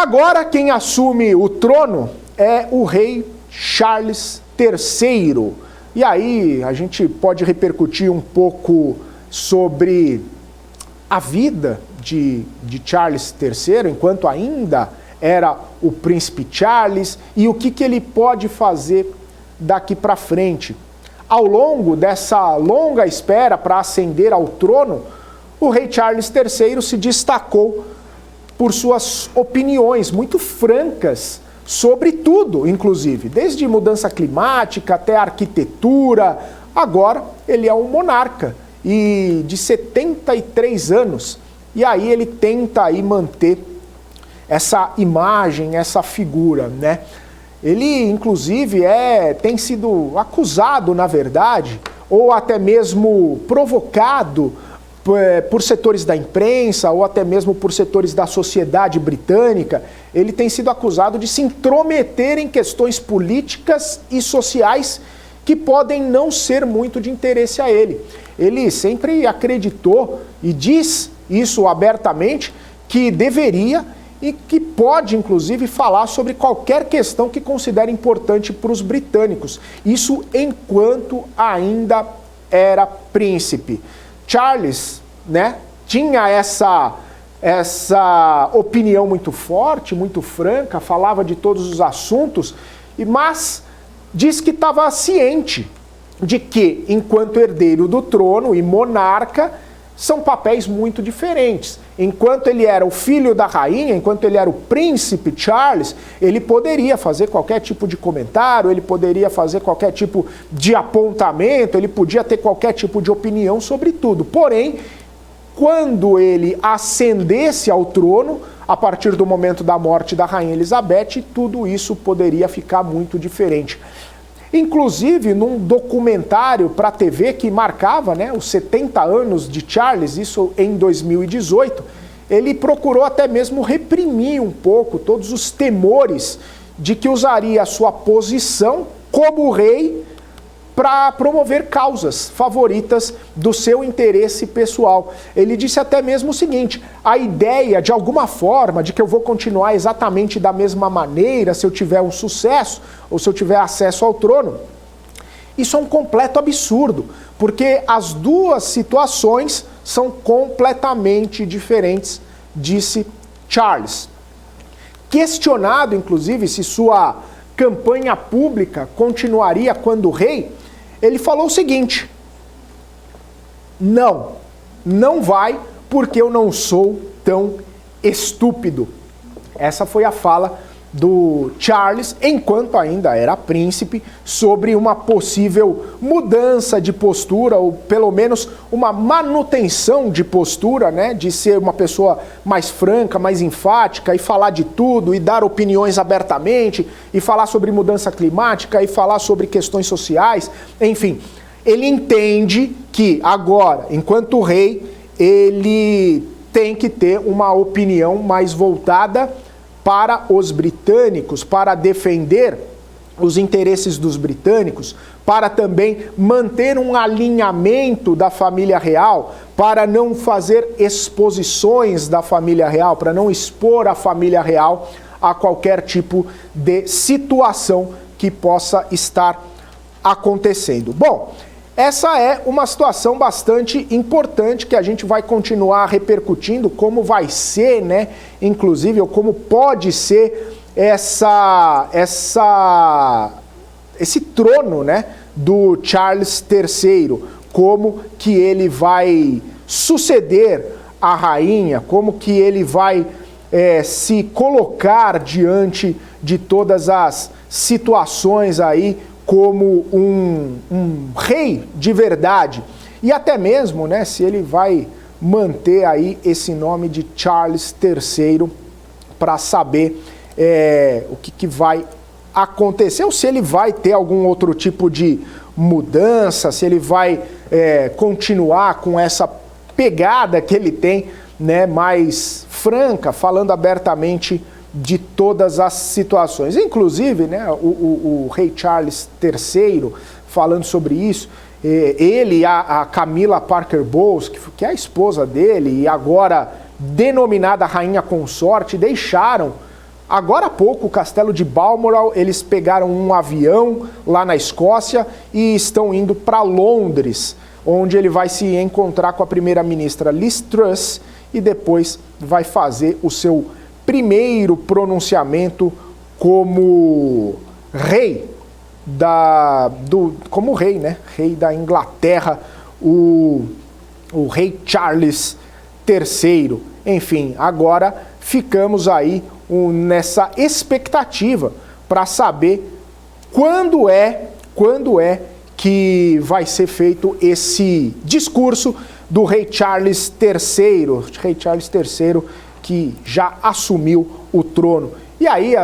Agora quem assume o trono é o rei Charles III. E aí a gente pode repercutir um pouco sobre a vida de Charles III, enquanto ainda era o príncipe Charles, e o que ele pode fazer daqui para frente. Ao longo dessa longa espera para ascender ao trono, o rei Charles III se destacou por suas opiniões muito francas sobre tudo, inclusive, desde mudança climática até arquitetura. Agora ele é um monarca e de 73 anos, e aí ele tenta aí manter essa imagem, essa figura, né? Ele, inclusive, tem sido acusado, na verdade, ou até mesmo provocado por setores da imprensa, ou até mesmo por setores da sociedade britânica. Ele tem sido acusado de se intrometer em questões políticas e sociais que podem não ser muito de interesse a ele. Ele sempre acreditou, e diz isso abertamente, que deveria e que pode, inclusive, falar sobre qualquer questão que considere importante para os britânicos. Isso enquanto ainda era príncipe. Charles, né, tinha essa opinião muito forte, muito franca, falava de todos os assuntos, mas diz que estava ciente de que, enquanto herdeiro do trono e monarca, são papéis muito diferentes. Enquanto ele era o filho da rainha, enquanto ele era o príncipe Charles, ele poderia fazer qualquer tipo de comentário, ele poderia fazer qualquer tipo de apontamento, ele podia ter qualquer tipo de opinião sobre tudo. Porém, quando ele ascendesse ao trono, a partir do momento da morte da rainha Elizabeth, tudo isso poderia ficar muito diferente. Inclusive, num documentário para a TV que marcava, né, os 70 anos de Charles, isso em 2018, ele procurou até mesmo reprimir um pouco todos os temores de que usaria a sua posição como rei para promover causas favoritas do seu interesse pessoal. Ele disse até mesmo o seguinte: a ideia, de alguma forma, de que eu vou continuar exatamente da mesma maneira se eu tiver um sucesso ou se eu tiver acesso ao trono, isso é um completo absurdo, porque as duas situações são completamente diferentes, disse Charles. Questionado, inclusive, se sua campanha pública continuaria quando rei, ele falou o seguinte: não vai, porque eu não sou tão estúpido. Essa foi a fala do Charles, enquanto ainda era príncipe, sobre uma possível mudança de postura, ou pelo menos uma manutenção de postura, né, de ser uma pessoa mais franca, mais enfática, e falar de tudo, e dar opiniões abertamente, e falar sobre mudança climática, e falar sobre questões sociais, enfim. Ele entende que agora, enquanto rei, ele tem que ter uma opinião mais voltada para os britânicos, para defender os interesses dos britânicos, para também manter um alinhamento da família real, para não fazer exposições da família real, para não expor a família real a qualquer tipo de situação que possa estar acontecendo. Bom, essa é uma situação bastante importante que a gente vai continuar repercutindo, como vai ser, né, inclusive, ou como pode ser esse trono, né, do Charles III, como que ele vai suceder a rainha, como que ele vai se colocar diante de todas as situações aí, como um rei de verdade, e até mesmo, né, se ele vai manter aí esse nome de Charles III, para saber o que vai acontecer, ou se ele vai ter algum outro tipo de mudança, se ele vai continuar com essa pegada que ele tem, né, mais franca, falando abertamente de todas as situações. Inclusive, né, o rei Charles III, falando sobre isso, ele e a Camilla Parker Bowles, que é a esposa dele, e agora denominada rainha consorte, deixaram Agora há pouco, o castelo de Balmoral, eles pegaram um avião lá na Escócia e estão indo para Londres, onde ele vai se encontrar com a primeira-ministra Liz Truss e depois vai fazer o seu primeiro pronunciamento como rei como rei, né? Rei da Inglaterra, o rei Charles III. Enfim, agora ficamos aí nessa expectativa para saber quando é que vai ser feito esse discurso do rei Charles III, que já assumiu o trono. E aí